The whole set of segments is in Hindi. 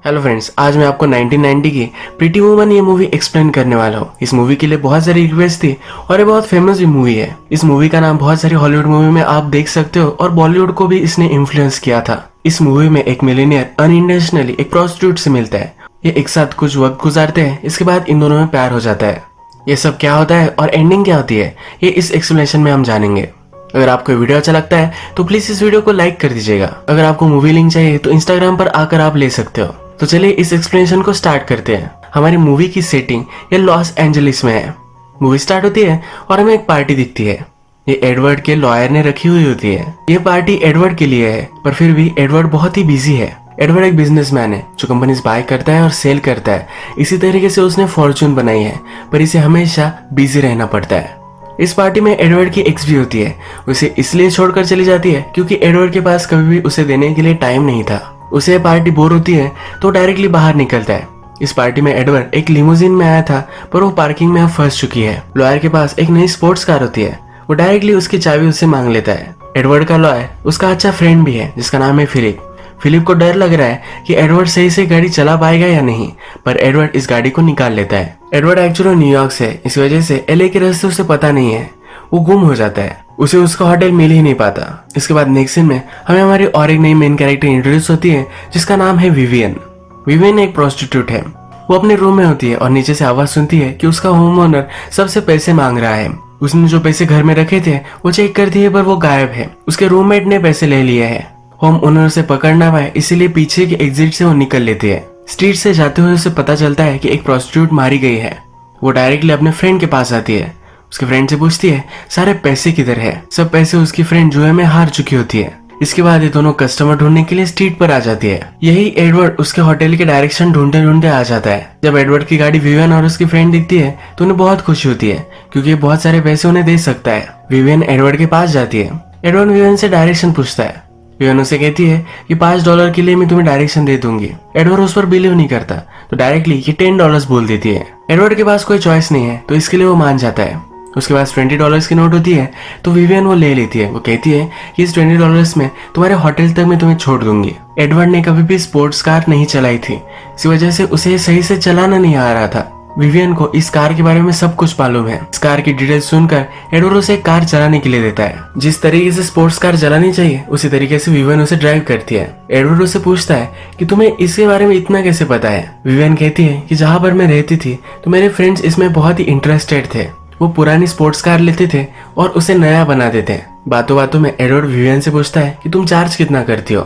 हेलो फ्रेंड्स, आज मैं आपको 1990 की प्रीटी वुमन ये मूवी एक्सप्लेन करने वाला हूँ। इस मूवी के लिए बहुत सारी रिक्वेस्ट थी और ये बहुत फेमस भी मूवी है। इस मूवी का नाम बहुत सारी हॉलीवुड मूवी में आप देख सकते हो और बॉलीवुड को भी इसने इन्फ्लुएंस किया था। इस मूवी में एक मिलीनियर अनइंटेंशनली एक प्रोस्टिट्यूट से मिलता है। ये एक साथ कुछ वक्त गुजारते हैं, इसके बाद इन दोनों में प्यार हो जाता है। ये सब क्या होता है और एंडिंग क्या होती है, ये इस एक्सप्लेनेशन में हम जानेंगे। अगर आपको वीडियो अच्छा लगता है तो प्लीज इस वीडियो को लाइक कर दीजिएगा। अगर आपको मूवी लिंक चाहिए तो इंस्टाग्राम पर आकर आप ले सकते हो। तो चलिए इस एक्सप्लेनेशन को स्टार्ट करते हैं। हमारी मूवी की सेटिंग ये लॉस एंजलिस में है। मूवी स्टार्ट होती है और हमें एक पार्टी दिखती है। ये एडवर्ड के लॉयर ने रखी हुई होती है। ये पार्टी एडवर्ड के लिए है, पर फिर भी एडवर्ड बहुत ही बिजी है। एडवर्ड एक बिजनेसमैन है जो कंपनीज बाय करता है और सेल करता है। इसी तरीके से उसने फॉर्चून बनाई है, पर इसे हमेशा बिजी रहना पड़ता है। इस पार्टी में एडवर्ड की एक्स भी होती है। उसे इसलिए छोड़कर चली जाती है क्योंकि एडवर्ड के पास कभी भी उसे देने के लिए टाइम नहीं था। उसे पार्टी बोर होती है तो डायरेक्टली बाहर निकलता है। इस पार्टी में एडवर्ड एक लिमोजिन में आया था, पर वो पार्किंग में अब फंस चुकी है। लॉयर के पास एक नई स्पोर्ट्स कार होती है। वो डायरेक्टली उसकी चाबी उससे मांग लेता है। एडवर्ड का लॉयर उसका अच्छा फ्रेंड भी है जिसका नाम है फिलिप। फिलिप को डर लग रहा है कि एडवर्ड सही से गाड़ी चला पाएगा या नहीं, पर एडवर्ड इस गाड़ी को निकाल लेता है। एडवर्ड एक्चुअली न्यूयॉर्क से, इस वजह से एलए के रास्ते उसे पता नहीं है। वो गुम हो जाता है, उसे उसका होटल मिल ही नहीं पाता। इसके बाद नेक्स्ट सीन में हमें हमारी और एक नई मेन कैरेक्टर इंट्रोड्यूस होती है जिसका नाम है विवियन। विवियन एक प्रोस्टिट्यूट है। वो अपने रूम में होती है और नीचे से आवाज सुनती है कि उसका होम ओनर सबसे पैसे मांग रहा है। उसने जो पैसे घर में रखे थे वो चेक करती है, पर वो गायब है। उसके रूममेट ने पैसे ले लिए हैं। होम ओनर उसे पकड़ ना पाए इसीलिए पीछे के एग्जिट से वो निकल लेती है। स्ट्रीट से जाते हुए उसे पता चलता है कि एक प्रोस्टिट्यूट मारी गई है। वो डायरेक्टली अपने फ्रेंड के पास आती है। उसके फ्रेंड से पूछती है सारे पैसे किधर है। सब पैसे उसकी फ्रेंड जुए में हार चुकी होती है। इसके बाद ये दोनों कस्टमर ढूंढने के लिए स्ट्रीट पर आ जाती है। यही एडवर्ड उसके होटल के डायरेक्शन ढूंढते ढूंढते आ जाता है। जब एडवर्ड की गाड़ी विवियन और उसकी फ्रेंड दिखती है तो उन्हें बहुत खुशी होती है क्योंकि बहुत सारे पैसे उन्हें दे सकता है। विवियन एडवर्ड के पास जाती है। एडवर्ड विवियन से डायरेक्शन पूछता है। विवियन उसे कहती है कि $5 के लिए मैं तुम्हें डायरेक्शन दे दूंगी। एडवर्ड उस पर बिलीव नहीं करता तो डायरेक्टली ये $10 बोल देती है। एडवर्ड के पास कोई चॉइस नहीं है तो इसके लिए वो मान जाता है। उसके पास $20 की नोट होती है तो विवियन वो ले लेती है। वो कहती है कि इस $20 में तुम्हारे होटल तक मैं तुम्हें छोड़ दूंगी। एडवर्ड ने कभी भी स्पोर्ट्स कार नहीं चलाई थी, इस वजह से उसे सही से चलाना नहीं आ रहा था। विवियन को इस कार के बारे में सब कुछ मालूम है। इस कार की डिटेल्स सुनकर एडवर्ड उसे कार चलाने के लिए देता है। जिस तरीके से स्पोर्ट्स कार चलानी चाहिए उसी तरीके से विवियन उसे ड्राइव करती है। एडवर्ड उसे पूछता है कि तुम्हें इसके बारे में इतना कैसे पता है। विवियन कहती है कि जहाँ पर मैं रहती थी तो मेरे फ्रेंड्स इसमें बहुत ही इंटरेस्टेड थे। वो पुरानी स्पोर्ट्स कार लेते थे और उसे नया बना देते हैं। बातों बातों में एडवर्ड विवियन से पूछता है कि तुम चार्ज कितना करती हो।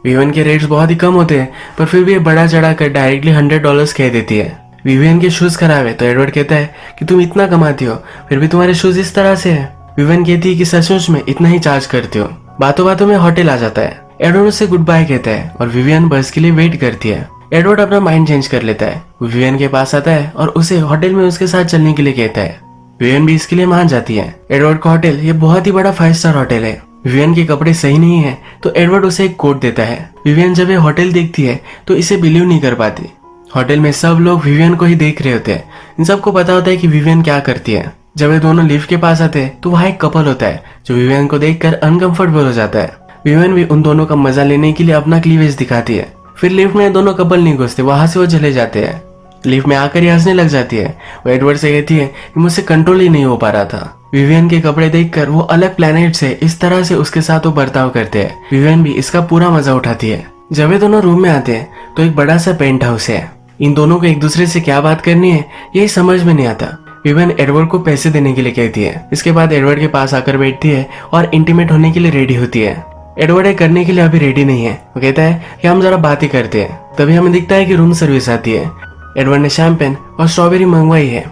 विवियन के रेट्स बहुत ही कम होते हैं, पर फिर भी बड़ा चढ़ा कर डायरेक्टली $100 कह देती है। विवियन के शूज खराब है तो एडवर्ड कहता है कि तुम इतना कमाती हो फिर भी तुम्हारे शूज इस तरह से है। विवियन कहती है कि सचमुच में इतना ही चार्ज करती हो। बातों बातों में होटल आ जाता है। एडवर्ड उससे गुड बाय कहता है और विवियन बस के लिए वेट करती है। एडवर्ड अपना माइंड चेंज कर लेता है। विवियन के पास आता है और उसे होटल में उसके साथ चलने के लिए कहता है। विवियन भी इसके लिए मान जाती है। एडवर्ड का होटल ये बहुत ही बड़ा 5 स्टार होटल है। विवियन के कपड़े सही नहीं है तो एडवर्ड उसे एक कोट देता है। विवियन जब ये होटल देखती है तो इसे बिलीव नहीं कर पाती। होटल में सब लोग विवियन को ही देख रहे होते हैं। इन सबको पता होता है कि विवियन क्या करती है। जब ये दोनों लिफ्ट के पास आते हैं तो वहाँ एक कपल होता है जो विवियन को देखकर अनकंफर्टेबल हो जाता है। विवियन भी उन दोनों का मजा लेने के लिए अपना क्लीवेज दिखाती है। फिर लिफ्ट में दोनों कपल नहीं घुसते, वहां से वो चले जाते हैं। लिफ्ट में आकर ही हंसने लग जाती है। वो एडवर्ड से कहती है कि मुझसे कंट्रोल ही नहीं हो पा रहा था। विवियन के कपड़े देखकर वो अलग प्लेनेट से इस तरह से उसके साथ वो बर्ताव करते हैं। विवियन भी इसका पूरा मजा उठाती है। जब ये दोनों रूम में आते हैं तो एक बड़ा सा पेंट हाउस है। इन दोनों को एक दूसरे से क्या बात करनी है यही समझ में नहीं आता। विवियन एडवर्ड को पैसे देने के लिए कहती है। इसके बाद एडवर्ड के पास आकर बैठती है और इंटीमेट होने के लिए रेडी होती है। एडवर्ड करने के लिए अभी रेडी नहीं है। वो कहता है कि हम जरा बातें करते हैं। तभी हमें दिखता है कि रूम सर्विस आती है। एडवर्ड ने शैंपेन और स्ट्रॉबेरी मंगवाई है।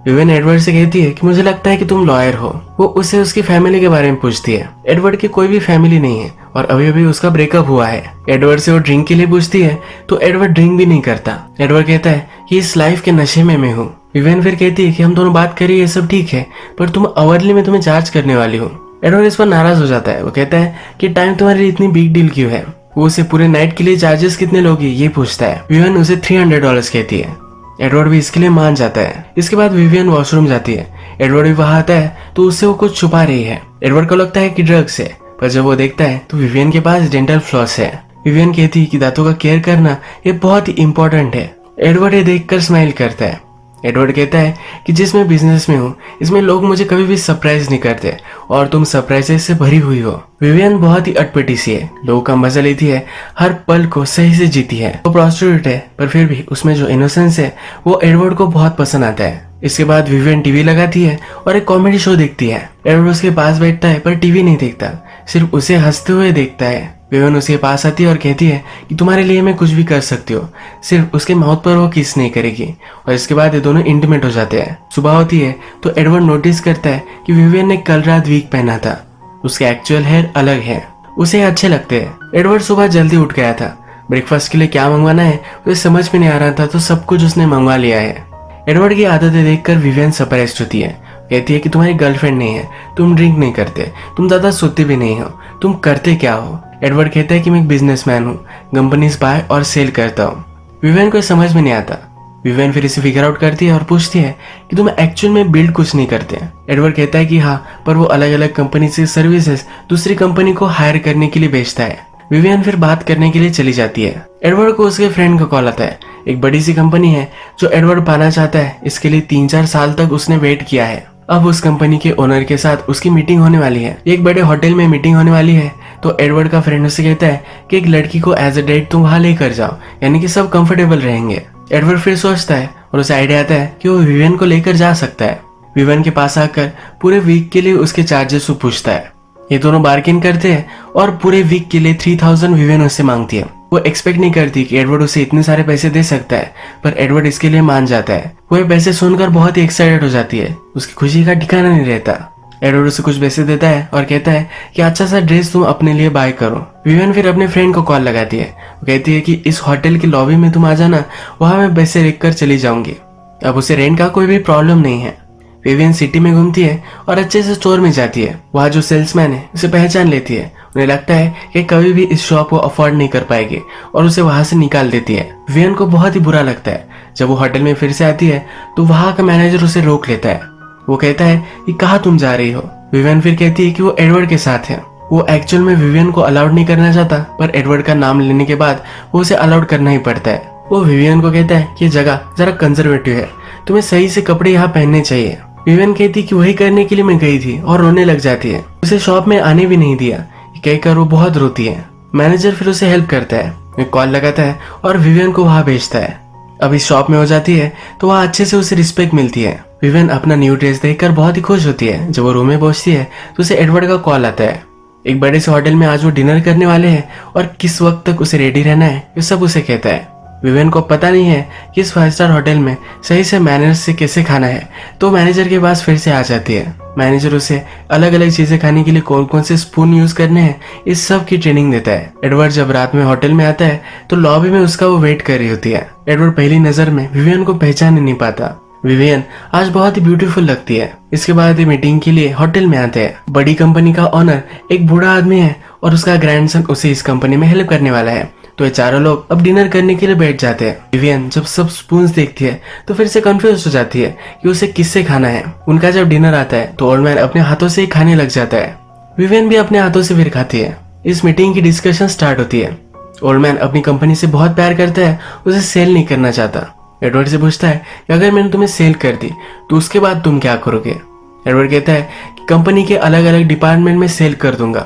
विवियन एडवर्ड से कहती है कि मुझे लगता है कि तुम लॉयर हो। वो उसे उसकी फैमिली के बारे में पूछती है। एडवर्ड की कोई भी फैमिली नहीं है और अभी अभी उसका ब्रेकअप हुआ है। एडवर्ड से वो ड्रिंक के लिए पूछती है तो एडवर्ड ड्रिंक भी नहीं करता। एडवर्ड कहता है कि इस लाइफ के नशे में मैं हूँ। विवियन फिर कहती है कि हम दोनों बात करिए, ये सब ठीक है, पर तुम अवरली में तुम्हें चार्ज करने वाली हो। एडवर्ड इस पर नाराज हो जाता है। वो कहता है कि टाइम तुम्हारे लिए इतनी बिग डील क्यों है। वो उसे पूरे नाइट के लिए चार्जेस कितने लोगे ये पूछता है। विवियन उसे $300 कहती है। एडवर्ड भी इसके लिए मान जाता है। इसके बाद विवियन वॉशरूम जाती है। एडवर्ड भी वहां आता है तो उससे वो कुछ छुपा रही है। एडवर्ड को लगता है कि ड्रग्स है, पर जब वो देखता है तो विवियन के पास डेंटल फ्लॉस है। विवियन कहती है कि दांतों का केयर करना ये बहुत ही इंपॉर्टेंट है। एडवर्ड ये देखकर स्माइल करता है। एडवर्ड कहता है कि जिसमें बिजनेस में हूँ इसमें लोग मुझे कभी भी सरप्राइज नहीं करते और तुम सरप्राइजेस से भरी हुई हो। विवियन बहुत ही अटपटी सी है, लोगों का मजा लेती है, हर पल को सही से जीती है। वो प्रोस्टिट्यूट है पर फिर भी उसमें जो इनोसेंस है वो एडवर्ड को बहुत पसंद आता है। इसके बाद विवियन टीवी लगाती है और एक कॉमेडी शो देखती है। एडवर्ड उसके पास बैठता है पर टीवी नहीं देखता, सिर्फ उसे हंसते हुए देखता है। विवियन उसके पास आती है और कहती है कि तुम्हारे लिए मैं कुछ भी कर सकती हूँ, सिर्फ उसके माउथ पर वो किस नहीं करेगी। और इसके बाद ये दोनों इंटीमेट हो जाते हैं। सुबह होती है तो एडवर्ड नोटिस करता है कि विवियन ने कल रात वीक पहना था, उसके एक्चुअल हेयर अलग है, उसे अच्छे लगते हैं। एडवर्ड सुबह जल्दी उठ गया था, ब्रेकफास्ट के लिए क्या मंगवाना है उसे समझ में नहीं आ रहा था तो सब कुछ उसने मंगवा लिया है। एडवर्ड की आदतें देखकर विवियन सरप्राइज्ड होती है, कहती है कि तुम्हारी गर्लफ्रेंड नहीं है, तुम ड्रिंक नहीं करते, तुम ज्यादा सोते भी नहीं हो, तुम करते क्या हो। एडवर्ड कहता है कि मैं एक बिजनेसमैन हूँ, कंपनीज बाय और सेल करता हूँ। विवियन को समझ में नहीं आता। विवियन फिर इसे फिगर आउट करती है और पूछती है कि तुम एक्चुअल में बिल्ड कुछ नहीं करते। एडवर्ड कहता है कि हाँ, पर वो अलग अलग कंपनी से सर्विसेज दूसरी कंपनी को हायर करने के लिए बेचता है। विवियन फिर बात करने के लिए चली जाती है। एडवर्ड को उसके फ्रेंड का कॉल आता है। एक बड़ी सी कंपनी है जो एडवर्ड पाना चाहता है, इसके लिए 3-4 साल तक उसने वेट किया है। अब उस कंपनी के ओनर के साथ उसकी मीटिंग होने वाली है। एक बड़े होटल में मीटिंग होने वाली है तो एडवर्ड का फ्रेंड उसे कहता है कि एक लड़की को एज अ डेट तुम वहां लेकर जाओ, यानी कि सब कंफर्टेबल रहेंगे। एडवर्ड फिर सोचता है और उसे आइडिया आता है कि वो विवियन को लेकर जा सकता है। विवियन के पास आकर पूरे वीक के लिए उसके चार्जेस को पूछता है। ये दोनों बार्गेन करते हैं और पूरे वीक के लिए 3000 विवियन उससे मांगती है। वो एक्सपेक्ट नहीं करती कि एडवर्ड उसे इतने सारे पैसे दे सकता है, पर एडवर्ड इसके लिए मान जाता है। वो ये पैसे सुनकर बहुत ही एक्साइटेड हो जाती है, उसकी खुशी का ठिकाना नहीं रहता। एडवर्ड उसे कुछ पैसे देता है और कहता है कि अच्छा सा ड्रेस तुम अपने लिए बाय करो। विवियन फिर अपने फ्रेंड को कॉल लगाती है। वो कहती है कि इस होटल की लॉबी में तुम आ जाना, वहां मैं पैसे रख कर चली जाऊंगी। अब उसे रेंट का कोई भी प्रॉब्लम नहीं है। विवियन सिटी में घूमती है और अच्छे से स्टोर में जाती है। वहाँ जो सेल्समैन है उसे पहचान लेती है। उन्हें लगता है कि कभी भी इस शॉप को अफोर्ड नहीं कर पाएगी और उसे वहां से निकाल देती है। विवियन को बहुत ही बुरा लगता है। जब वो होटल में फिर से आती है तो वहाँ का मैनेजर उसे रोक लेता है। वो कहता है कि कहाँ तुम जा रही हो। विवियन फिर कहती है कि वो एडवर्ड के साथ है। वो एक्चुअल में विवियन को अलाउड नहीं करना चाहता, पर एडवर्ड का नाम लेने के बाद वो उसे अलाउड करना ही पड़ता है। वो विवियन को कहता है कि जगह जरा कंजर्वेटिव है, तुम्हें सही से कपड़े यहाँ पहनने चाहिए। विवियन कहती कि वही करने के लिए मैं गई थी और रोने लग जाती है। उसे शॉप में आने भी नहीं दिया, कहकर वो बहुत रोती है। मैनेजर फिर उसे हेल्प करता है, एक कॉल लगाता है और विवियन को वहां भेजता है। अब इस शॉप में हो जाती है तो वहाँ अच्छे से उसे रिस्पेक्ट मिलती है। विवियन अपना न्यू ड्रेस देखकर बहुत ही खुश होती है। जब वो रूम में पहुंचती है तो उसे एडवर्ड का कॉल आता है। एक बड़े से होटल में आज वो डिनर करने वाले हैं और किस वक्त तक उसे रेडी रहना है ये सब उसे कहता है। विवियन को पता नहीं है कि इस 5 स्टार होटल में सही से मैनर्स से कैसे खाना है, तो मैनेजर के पास फिर से आ जाती है। मैनेजर उसे अलग अलग चीजें खाने के लिए कौन कौन से स्पून यूज करने हैं इस सब की ट्रेनिंग देता है। एडवर्ड जब रात में होटल में आता है तो लॉबी में उसका वो वेट कर रही होती है। एडवर्ड पहली नजर में विवियन को पहचान नहीं पाता। विवियन आज बहुत ही ब्यूटीफुल लगती है। इसके बाद मीटिंग के लिए होटल में आते हैं। बड़ी कंपनी का ओनर एक बूढ़ा आदमी है और उसका ग्रैंडसन उसे इस कंपनी में हेल्प करने वाला है। तो ये चारों लोग अब डिनर करने के लिए बैठ जाते हैं। विवियन जब सब स्पून्स देखती है तो फिर से कंफ्यूज हो जाती है कि उसे किससे खाना है। उनका जब डिनर आता है तो ओल्ड मैन अपने हाथों से ही खाने लग जाता है। विवियन भी अपने हाथों से फिर खाती है। इस मीटिंग की डिस्कशन स्टार्ट होती है। ओल्ड मैन अपनी कंपनी से बहुत प्यार करता है, उसे सेल नहीं करना चाहता। एडवर्ड से पूछता है कि अगर मैंने तुम्हें सेल कर दी तो उसके बाद तुम क्या करोगे। एडवर्ड कहता है कि कंपनी के अलग अलग डिपार्टमेंट में सेल कर दूंगा।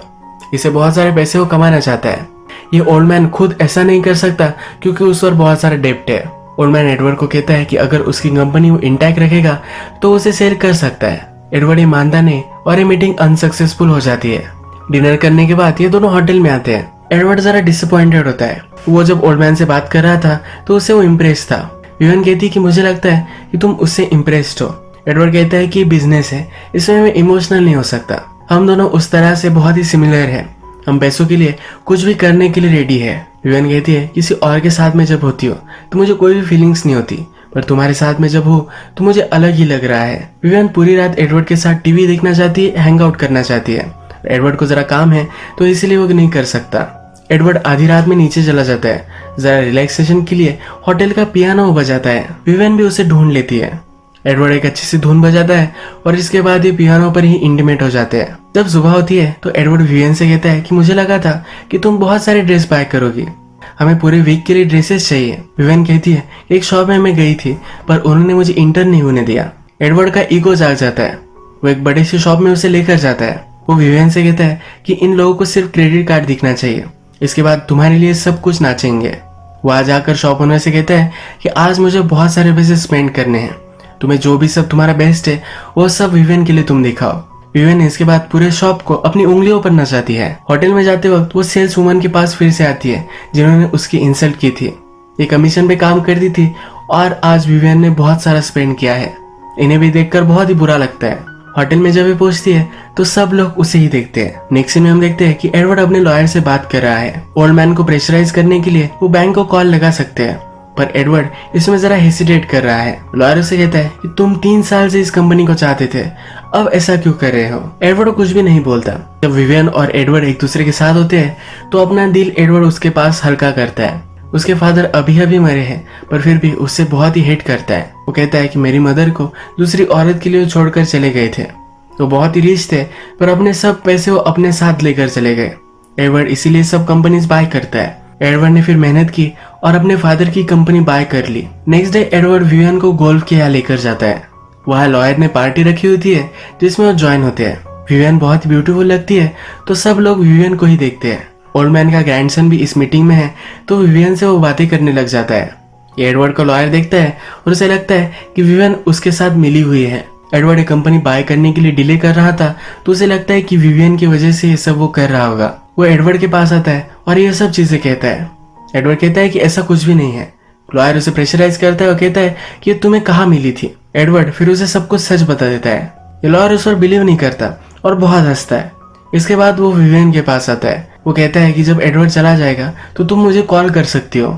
इसे बहुत सारे पैसे को कमाना चाहता है। ये ओल्ड मैन खुद ऐसा नहीं कर सकता क्योंकि उस पर बहुत सारा डेब्ट है। ओल्ड मैन एडवर्ड को कहता है कि अगर उसकी कंपनी वो इंटैक्ट रखेगा तो उसे सेल कर सकता है। एडवर्ड ये मानता नहीं और ये मीटिंग अनसक्सेसफुल हो जाती है। डिनर करने के बाद ये दोनों होटल में आते हैं। एडवर्ड जरा डिसअपॉइंटेड होता है। वो जब ओल्ड मैन से बात कर रहा था तो उससे वो इम्प्रेस था। विवियन कहती कि मुझे लगता है कि तुम उससे इम्प्रेस्ड हो। एडवर्ड कहता है कि बिजनेस है, इसमें मैं इमोशनल नहीं हो सकता। हम दोनों उस तरह से बहुत ही सिमिलर हैं। हम पैसों के लिए कुछ भी करने के लिए रेडी है। विवियन कहती है किसी और के साथ में जब होती हो तो मुझे कोई भी फीलिंग्स नहीं होती, पर तुम्हारे साथ में जब हो तो मुझे अलग ही लग रहा है। विवियन पूरी रात एडवर्ड के साथ टीवी देखना चाहती है, हैंग आउट करना चाहती है। एडवर्ड को जरा काम है तो इसलिए वो नहीं कर सकता। एडवर्ड आधी रात में नीचे चला जाता है। जरा रिलैक्सेशन के लिए होटल का पियानो बजाता है। विवियन भी उसे ढूंढ लेती है। एडवर्ड एक अच्छी सी धुन बजाता है और इसके बाद ये पियानो पर ही इंटीमेट हो जाते हैं। जब सुबह होती है तो एडवर्ड विवियन से कहता है कि मुझे लगा था कि तुम बहुत सारे ड्रेस बाय करोगी, हमें पूरे वीक के लिए ड्रेसेस चाहिए। विवियन कहती है एक शॉप में मैं गई थी पर उन्होंने मुझे इंटर्न नहीं होने दिया। एडवर्ड का ईगो जाग जाता है, वो एक बड़े से शॉप में उसे लेकर जाता है। वो विवियन से कहता है कि इन लोगों को सिर्फ क्रेडिट कार्ड दिखना चाहिए, इसके बाद तुम्हारे लिए सब कुछ नाचेंगे। वहां जाकर शॉप ओनर से कहता है कि आज मुझे बहुत सारे पैसे स्पेंड करने हैं, तुम्हें जो भी सब तुम्हारा बेस्ट है वो सब विवियन के लिए तुम दिखाओ। विवियन इसके बाद पूरे शॉप को अपनी उंगलियों पर नचाती है। होटल में जाते वक्त वो सेल्स वुमन के पास फिर से आती है जिन्होंने उसकी इंसल्ट की थी। ये कमीशन पे काम करती थी और आज विवियन ने बहुत सारा स्पेंड किया है। इन्हें भी देखकर बहुत ही बुरा लगता है। होटल में जब ये पहुंचती है तो सब लोग उसे ही देखते हैं। नेक्स्ट सीन में हम देखते हैं कि एडवर्ड अपने लॉयर से बात कर रहा है। ओल्ड मैन को प्रेशराइज करने के लिए वो बैंक को कॉल लगा सकते हैं, पर एडवर्ड इसमें जरा हेसिटेट कर रहा है। लॉयर उसे कहता है कि तुम 3 साल से इस कंपनी को चाहते थे, अब ऐसा क्यों कर रहे हो। एडवर्ड कुछ भी नहीं बोलता। जब विवियन और एडवर्ड एक दूसरे के साथ होते हैं तो अपना दिल एडवर्ड उसके पास हल्का करता है। उसके फादर अभी अभी मरे हैं पर फिर भी उससे बहुत ही हेट करता है। वो कहता है कि मेरी मदर को दूसरी औरत के लिए छोड़कर चले गए थे, तो बहुत ही रिच थे पर अपने सब पैसे वो अपने साथ लेकर चले गए। एडवर्ड इसीलिए सब कंपनीज बाय करता है। एडवर्ड ने फिर मेहनत की और अपने फादर की कंपनी बाय कर ली। नेक्स्ट डे एडवर्ड विवियन को गोल्फ के यहाँ लेकर जाता है। वहाँ लॉयर ने पार्टी रखी होती है जिसमें वो ज्वाइन होते हैं। विवियन बहुत ही ब्यूटीफुल लगती है तो सब लोग विवियन को ही देखते हैं। ओल्ड मैन का ग्रैंडसन भी इस मीटिंग में है तो विवियन से वो बातें करने लग जाता है। एडवर्ड को लॉयर देखता है और उसे लगता है कि विवियन उसके साथ मिली हुई है। एडवर्ड एक कंपनी बाय करने के लिए डिले कर रहा था तो उसे लगता है कि विवियन की वजह से ये सब वो कर रहा होगा। वो एडवर्ड के पास आता है और ये सब चीजें कहता है। एडवर्ड कहता है कि ऐसा कुछ भी नहीं है। लॉयर उसे प्रेशराइज करता है और कहता है कि ये तुम्हें कहाँ मिली थी। एडवर्ड फिर उसे सब कुछ सच बता देता है। ये लॉयर उस पर बिलीव नहीं करता और बहुत हंसता है। इसके बाद वो विवियन के पास आता है। वो कहता है कि जब एडवर्ड चला जाएगा तो तुम मुझे कॉल कर सकती हो।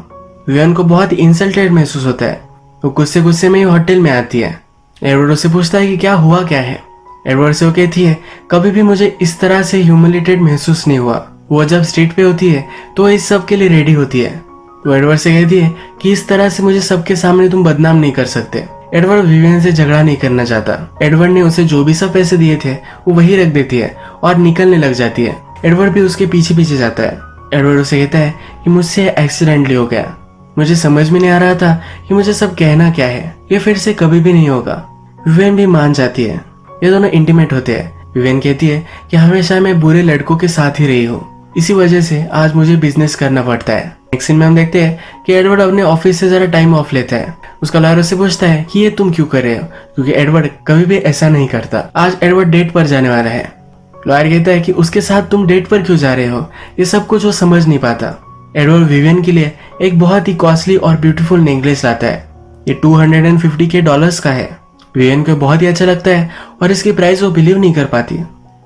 विवियन को बहुत ही इंसल्टेड महसूस होता है। वो गुस्से में ही होटल में आती है। एडवर्ड उससे पूछता है कि क्या हुआ क्या है। एडवर्ड से वो कहती है कभी भी मुझे इस तरह से ह्यूमिलेटेड महसूस नहीं हुआ। वो जब स्ट्रीट पे होती है तो इस सब के लिए रेडी होती है। वो एडवर्ड से कहती है कि इस तरह से मुझे सबके सामने तुम बदनाम नहीं कर सकते। एडवर्ड विवियन से झगड़ा नहीं करना चाहता। एडवर्ड ने उसे जो भी सब पैसे दिए थे वो वही रख देती है और निकलने लग जाती है। एडवर्ड भी उसके पीछे पीछे जाता है। एडवर्ड उसे कहता है कि मुझसे एक्सीडेंटली हो गया, मुझे समझ में नहीं आ रहा था कि मुझे सब कहना क्या है, ये फिर से कभी भी नहीं होगा। विवियन भी मान जाती है। ये दोनों इंटीमेट होते हैं। विवियन कहती है कि हमेशा मैं बुरे लड़कों के साथ ही रही हूँ, इसी वजह से आज मुझे बिजनेस करना पड़ता है। नेक्स्ट सीन में हम देखते हैं कि एडवर्ड अपने ऑफिस से जरा टाइम ऑफ लेता है। उसका लॉयर उससे पूछता है कि ये तुम क्यों कर रहे हो, क्योंकि एडवर्ड कभी भी ऐसा नहीं करता। आज एडवर्ड डेट पर जाने वाला है। लॉयर कहता है कि उसके साथ तुम डेट पर क्यों जा रहे हो, ये सब कुछ वो समझ नहीं पाता। एडवर्ड विवियन के लिए एक बहुत ही कॉस्टली और ब्यूटीफुल नेकलेस लाता है। ये $250 का है। विवियन को बहुत ही अच्छा लगता है और इसकी प्राइस वो बिलीव नहीं कर पाती।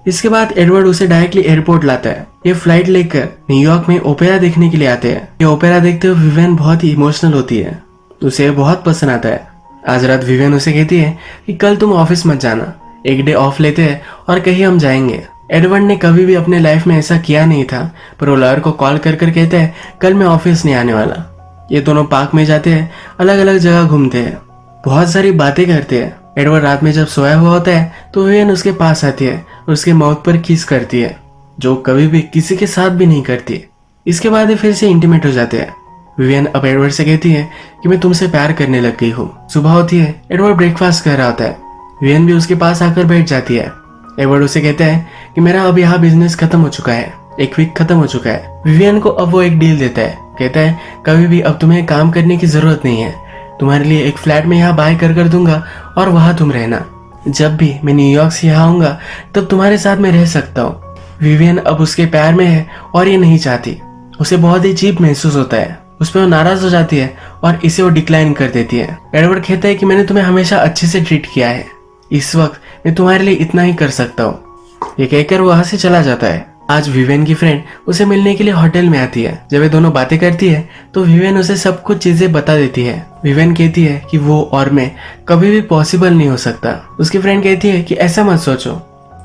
इसके बाद एडवर्ड उसे डायरेक्टली एयरपोर्ट लाता है। ये फ्लाइट लेकर न्यूयॉर्क में ओपेरा देखने के लिए आते हैं। ये ओपेरा देखते हुए विवियन बहुत ही इमोशनल होती है, उसे बहुत पसंद आता है। आज रात विवियन उसे कहती है कि कल तुम ऑफिस मत जाना, एक डे ऑफ लेते हैं और कहीं हम जाएंगे। एडवर्ड ने कभी भी अपने लाइफ में ऐसा किया नहीं था, पर वो लॉयर को कॉल कर कहता है कल मैं ऑफिस नहीं आने वाला। ये दोनों पार्क में जाते हैं, अलग अलग जगह घूमते हैं, बहुत सारी बातें करते हैं। एडवर्ड रात में जब सोया हुआ होता है तो विवियन उसके पास आती है और उसके माउथ पर किस करती है, जो कभी भी किसी के साथ भी नहीं करती। इसके बाद ये फिर से इंटीमेट हो जाते हैं। विवियन अब एडवर्ड से कहती है कि मैं तुमसे प्यार करने लग गई हूँ। सुबह होती है, एडवर्ड ब्रेकफास्ट कर रहा होता है। विवियन भी उसके पास आकर बैठ जाती है। एडवर्ड उसे कहता है कि मेरा अब यहाँ बिजनेस खत्म हो चुका है, एक वीक खत्म हो चुका है। विवियन को अब वो एक डील देता है। कहता है कभी भी अब तुम्हें काम करने की जरूरत नहीं है, तुम्हारे लिए एक फ्लैट में यहाँ बाय कर दूंगा और वहां तुम रहना। जब भी मैं न्यूयॉर्क से यहाँ आऊंगा तब तुम्हारे साथ मैं रह सकता हूँ। विवियन अब उसके प्यार में है और ये नहीं चाहती। उसे बहुत ही चीप महसूस होता है। उस पर वो नाराज हो जाती है और इसे वो डिक्लाइन कर देती है। एडवर्ड कहता है कि मैंने तुम्हें हमेशा अच्छे से ट्रीट किया है, इस वक्त मैं तुम्हारे लिए इतना ही कर सकता हूँ। ये कहकर वो वहां से चला जाता है। आज विवियन की फ्रेंड उसे मिलने के लिए होटल में आती है। जब ये दोनों बातें करती है तो विवियन उसे सब कुछ चीजें बता देती है। विवियन कहती है कि वो और मैं कभी भी पॉसिबल नहीं हो सकता। उसकी फ्रेंड कहती है कि ऐसा मत सोचो,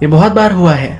ये बहुत बार हुआ है।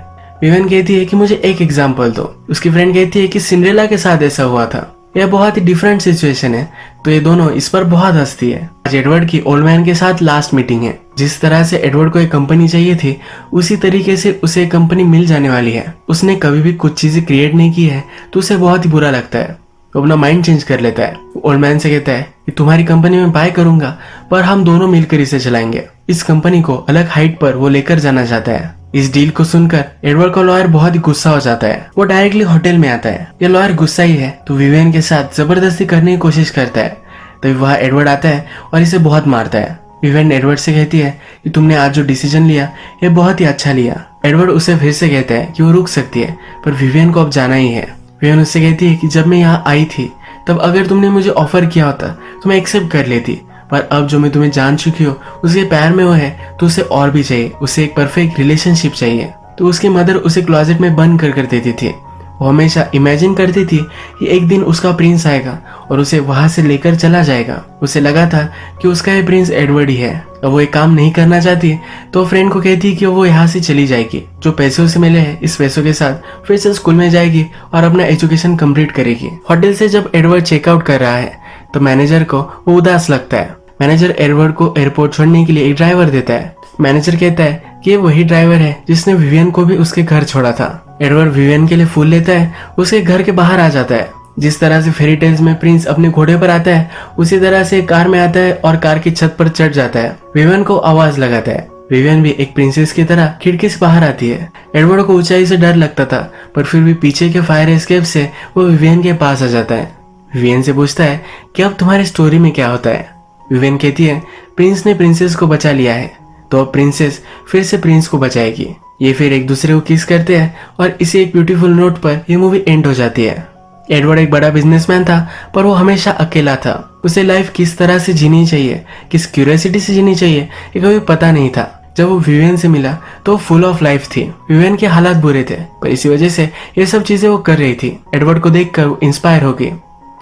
विवियन कहती है कि मुझे एक एग्जाम्पल दो। उसकी फ्रेंड कहती है कि सिंड्रेला के साथ ऐसा हुआ था। यह बहुत ही डिफरेंट सिचुएशन है, तो ये दोनों इस पर बहुत हंसती है। आज एडवर्ड की ओल्ड मैन के साथ लास्ट मीटिंग है। जिस तरह से एडवर्ड को एक कंपनी चाहिए थी, उसी तरीके से उसे एक कंपनी मिल जाने वाली है। उसने कभी भी कुछ चीजें क्रिएट नहीं की है, तो उसे बहुत ही बुरा लगता है। वो अपना माइंड चेंज कर लेता है। ओल्ड मैन से कहता है कि तुम्हारी कंपनी में बाय करूंगा, पर हम दोनों मिलकर इसे चलाएंगे। इस कंपनी को अलग हाइट पर वो लेकर जाना चाहता है। इस डील को सुनकर एडवर्ड का लॉयर बहुत ही गुस्सा हो जाता है। वो डायरेक्टली होटल में आता है। ये लॉयर गुस्सा ही है, तो विवियन के साथ जबरदस्ती करने की कोशिश करता है। तभी वहाँ एडवर्ड आता है और इसे बहुत मारता है। विवियन एडवर्ड से कहती है कि तुमने आज जो डिसीजन लिया ये बहुत ही अच्छा लिया। एडवर्ड उसे फिर से कहता है कि वो रुक सकती है, पर विवियन को अब जाना ही है। विवियन उससे कहती है कि जब मैं यहाँ आई थी तब अगर तुमने मुझे ऑफर किया होता तो मैं एक्सेप्ट कर लेती, पर अब जो मैं तुम्हें जान चुकी हूँ उसके पैर में वो है, तो उसे और भी चाहिए। उसे एक परफेक्ट रिलेशनशिप चाहिए। तो उसकी मदर उसे क्लोजेट में बंद कर देती थी। वो हमेशा इमेजिन करती थी कि एक दिन उसका प्रिंस आएगा और उसे वहां से लेकर चला जाएगा। उसे लगा था कि उसका ये प्रिंस एडवर्ड ही है। अब वो एक काम नहीं करना चाहती, तो फ्रेंड को कहती कि वो यहाँ से चली जाएगी। जो पैसे उसे मिले हैं, इस पैसों के साथ फिर से स्कूल में जाएगी और अपना एजुकेशन कंप्लीट करेगी। होटल से जब एडवर्ड चेकआउट कर रहा है, तो मैनेजर को वो उदास लगता है। मैनेजर एडवर्ड को एयरपोर्ट छोड़ने के लिए एक ड्राइवर देता है। मैनेजर कहता है कि ये वही ड्राइवर है जिसने विवियन को भी उसके घर छोड़ा था। एडवर्ड विवियन के लिए फूल लेता है, उसके घर के बाहर आ जाता है। जिस तरह से फेरी टेल्स में प्रिंस अपने घोड़े पर आता है, उसी तरह से कार में आता है और कार की छत पर चढ़ जाता है। विवियन को आवाज लगाता है। विवियन भी एक प्रिंसेस की तरह खिड़की से बाहर आती है। एडवर्ड को ऊंचाई से डर लगता था, पर फिर भी पीछे के फायर एस्केप से वो विवियन के पास आ जाता है। विवियन से पूछता है कि अब तुम्हारी स्टोरी में क्या होता है। विवियन कहती है प्रिंस ने प्रिंसेस को बचा लिया है, तो अब प्रिंसेस फिर से प्रिंस को बचाएगी। ये फिर एक दूसरे को किस करते हैं और इसी एक ब्यूटीफुल नोट पर ये मूवी एंड हो जाती है। एडवर्ड एक बड़ा बिजनेसमैन था, पर वो हमेशा अकेला था। उसे लाइफ किस तरह से जीनी चाहिए, किस क्यूरियोसिटी से जीनी चाहिए, ये कभी पता नहीं था। जब वो विवियन से मिला तो वो फुल ऑफ लाइफ थी। विवियन के हालात बुरे थे, पर इसी वजह से ये सब चीजें वो कर रही थी। एडवर्ड को देखकर वो इंस्पायर हो गई।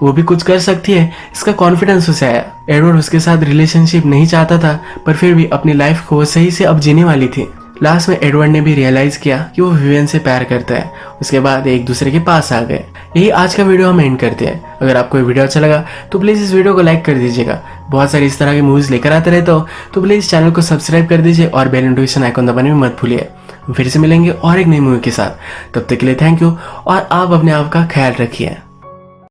वो भी कुछ कर सकती है, इसका कॉन्फिडेंस उसे आया। एडवर्ड उसके साथ रिलेशनशिप नहीं चाहता था, पर फिर भी अपनी लाइफ को सही से अब जीने वाली थी। लास्ट में एडवर्ड ने भी रियलाइज किया कि वो विवियन से प्यार करता है। उसके बाद एक दूसरे के पास आ गए। यही आज का वीडियो हम एंड करते हैं। अगर आपको ये वीडियो अच्छा लगा तो प्लीज इस वीडियो को लाइक कर दीजिएगा। बहुत सारी इस तरह की मूवीज लेकर आते रहता हो, तो प्लीज चैनल को सब्सक्राइब कर दीजिए और बेल नोटिफिकेशन आइकन दबाने में मत भूलिए। फिर से मिलेंगे और एक नई मूवी के साथ। तब तक के लिए थैंक यू और आप अपने आप का ख्याल रखिए।